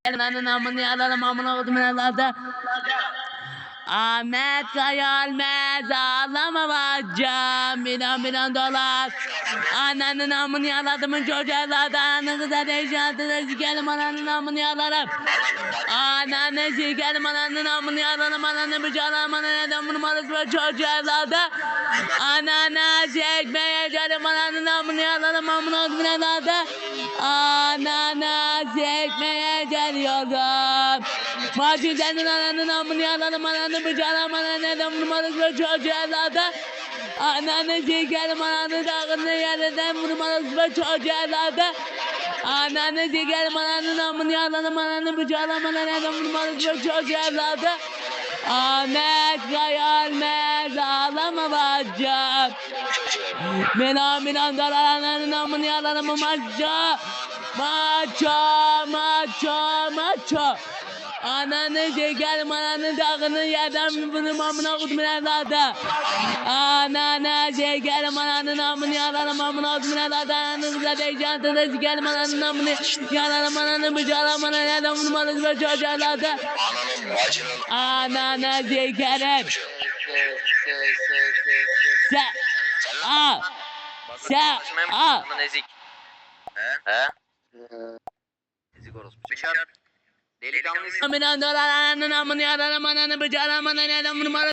Ananın amını yalarım amına kodum herhalde. Ahmet Kayalmez ağlama bacım milyon dolar. Ananın amını yaladımın çocuğlarda ananı kıza değiştirdi sikerim ananın amını yalarım. Ananı sikerim ananın amını yalarım ananı bıçağlarım ananı adamın malısı ve çocuğlarda. Ananı sekmeyeceğim ananın amını yalarım amına kodum herhalde. Ananı sekmeye geliyorum. Macitlerin ananın amını yalarım ananı bıçağlarım ananı adamın malısı ve çocuğlarda. Ananı sikerim ananı dağını yerden vurmalısın ve çocuğlarda. Ananı sikerim ananın amını yalarım ananı bıçağlarım ananı vurmalısın ve çocuğlarda. Ahmet Kayalmez ağlama bacım. Milyon dolar ananın amını yalarım maço. Maço. Ananı sikerim ananı dağını yerden vurmalısın amına kodum evladı. Ananı sikerim ananın amını yalarım amına kodum evladı. Ananı kıza değiştirdi sikerim ananın amını yalarım ananı bıçağlarım ananı yerden vurmalısın ve çocuğlarda. Ananın bacının Ananı sikerim. Sen al. Ezik. He? Ezik orospu. Delikanlıysa Milyon dolar ananın amını yalarım ananı bıçağlarım ananı yerden vurmalısın.